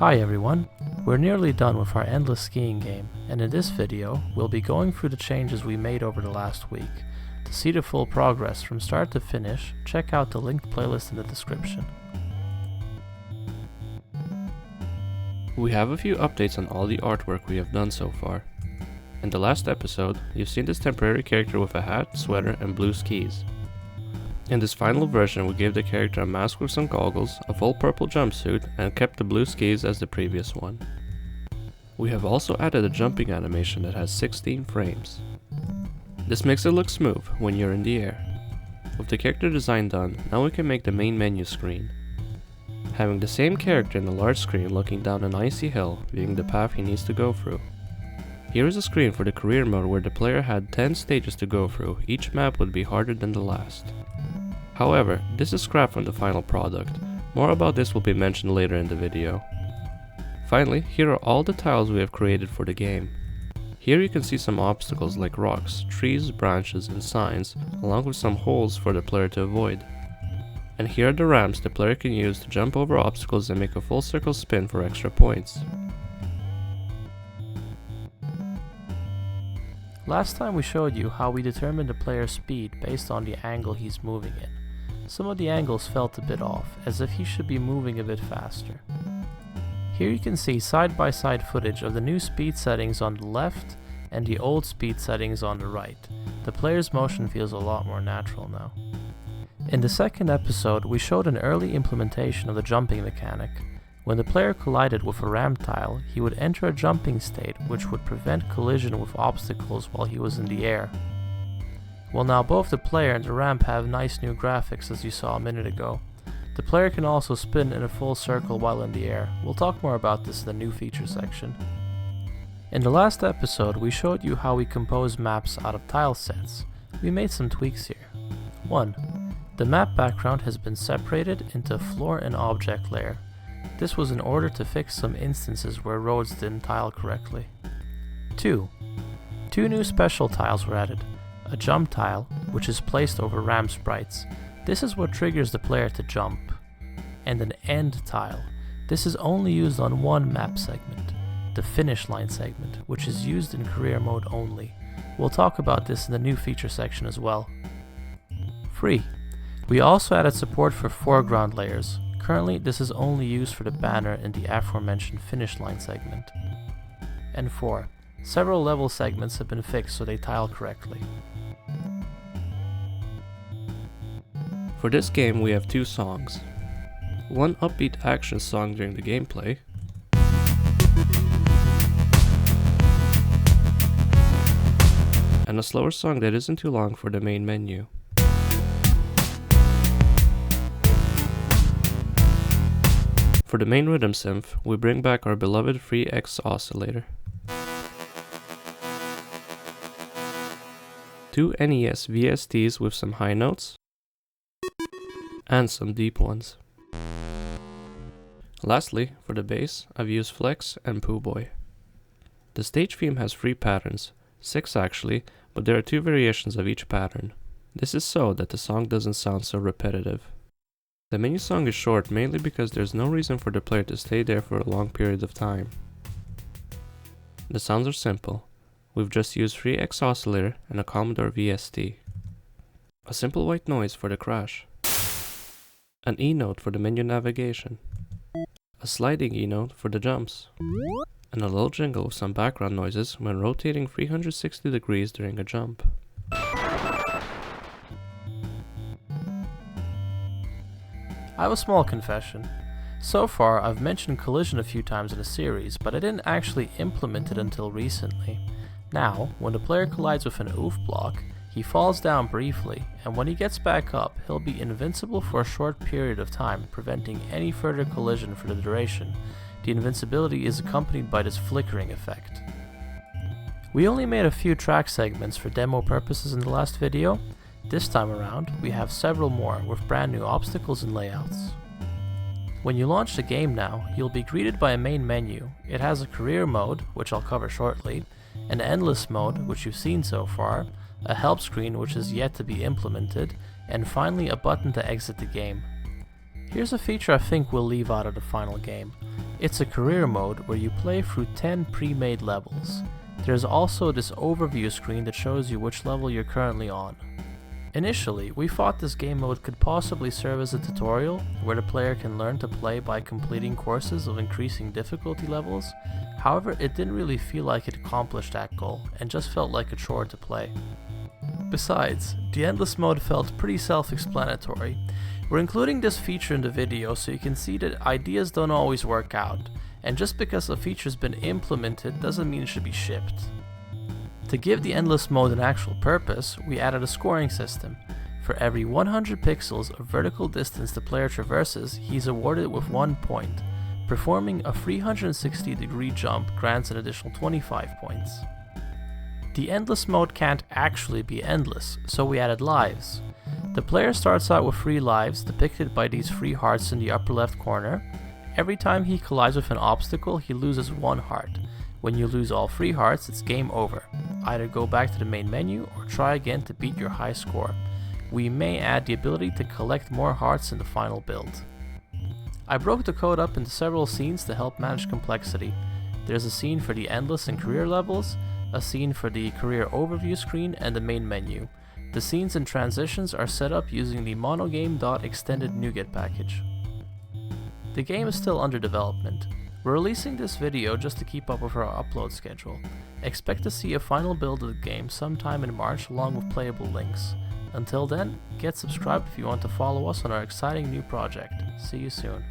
Hi everyone, we're nearly done with our endless skiing game, and in this video we'll be going through the changes we made over the last week. To see the full progress from start to finish, check out the linked playlist in the description. We have a few updates on all the artwork we have done so far. In the last episode, you've seen this temporary character with a hat, sweater and blue skis. In this final version we gave the character a mask with some goggles, a full purple jumpsuit and kept the blue skis as the previous one. We have also added a jumping animation that has 16 frames. This makes it look smooth when you're in the air. With the character design done, now we can make the main menu screen. Having the same character in a large screen looking down an icy hill, viewing the path he needs to go through. Here is a screen for the career mode where the player had 10 stages to go through, each map would be harder than the last. However, this is scrapped from the final product. More about this will be mentioned later in the video. Finally, here are all the tiles we have created for the game. Here you can see some obstacles like rocks, trees, branches and signs, along with some holes for the player to avoid. And here are the ramps the player can use to jump over obstacles and make a full circle spin for extra points. Last time we showed you how we determined the player's speed based on the angle he's moving in. Some of the angles felt a bit off, as if he should be moving a bit faster. Here you can see side-by-side footage of the new speed settings on the left and the old speed settings on the right. The player's motion feels a lot more natural now. In the second episode, we showed an early implementation of the jumping mechanic. When the player collided with a ramp tile, he would enter a jumping state which would prevent collision with obstacles while he was in the air. Well, now both the player and the ramp have nice new graphics as you saw a minute ago. The player can also spin in a full circle while in the air. We'll talk more about this in the new feature section. In the last episode, we showed you how we compose maps out of tile sets. We made some tweaks here. 1. The map background has been separated into a floor and object layer. This was in order to fix some instances where roads didn't tile correctly. 2. Two new special tiles were added. A jump tile, which is placed over ramp sprites. This is what triggers the player to jump. And an end tile. This is only used on one map segment, the finish line segment, which is used in career mode only. We'll talk about this in the new feature section as well. 3. We also added support for foreground layers. Currently, this is only used for the banner in the aforementioned finish line segment. And 4. Several level segments have been fixed so they tile correctly. For this game we have two songs. One upbeat action song during the gameplay, and a slower song that isn't too long for the main menu. For the main rhythm synth, we bring back our beloved 3X oscillator. Two NES VSTs with some high notes, and some deep ones. Lastly, for the bass, I've used Flex and Pooh Boy. The stage theme has 3 patterns, 6 actually, but there are 2 variations of each pattern. This is so that the song doesn't sound so repetitive. The menu song is short mainly because there's no reason for the player to stay there for a long period of time. The sounds are simple. We've just used 3X oscillator and a Commodore VST. A simple white noise for the crash. An E note for the menu navigation. A sliding E note for the jumps. And a little jingle with some background noises when rotating 360 degrees during a jump. I have a small confession. So far, I've mentioned collision a few times in the series, but I didn't actually implement it until recently. Now, when the player collides with an oof block, he falls down briefly, and when he gets back up, he'll be invincible for a short period of time, preventing any further collision for the duration. The invincibility is accompanied by this flickering effect. We only made a few track segments for demo purposes in the last video. This time around, we have several more with brand new obstacles and layouts. When you launch the game now, you'll be greeted by a main menu. It has a career mode, which I'll cover shortly, an endless mode, which you've seen so far, a help screen which is yet to be implemented, and finally a button to exit the game. Here's a feature I think we'll leave out of the final game. It's a career mode where you play through 10 pre-made levels. There's also this overview screen that shows you which level you're currently on. Initially, we thought this game mode could possibly serve as a tutorial, where the player can learn to play by completing courses of increasing difficulty levels. However, it didn't really feel like it accomplished that goal, and just felt like a chore to play. Besides, the endless mode felt pretty self-explanatory. We're including this feature in the video so you can see that ideas don't always work out, and just because a feature's been implemented doesn't mean it should be shipped. To give the endless mode an actual purpose, we added a scoring system. For every 100 pixels of vertical distance the player traverses, he's awarded with 1 point. Performing a 360-degree jump grants an additional 25 points. The endless mode can't actually be endless, so we added lives. The player starts out with 3 lives, depicted by these 3 hearts in the upper left corner. Every time he collides with an obstacle, he loses 1 heart. When you lose all 3 hearts, it's game over. Either go back to the main menu or try again to beat your high score. We may add the ability to collect more hearts in the final build. I broke the code up into several scenes to help manage complexity. There's a scene for the endless and career levels, a scene for the career overview screen, and the main menu. The scenes and transitions are set up using the monogame.extended NuGet package. The game is still under development. We're releasing this video just to keep up with our upload schedule. Expect to see a final build of the game sometime in March along with playable links. Until then, get subscribed if you want to follow us on our exciting new project. See you soon.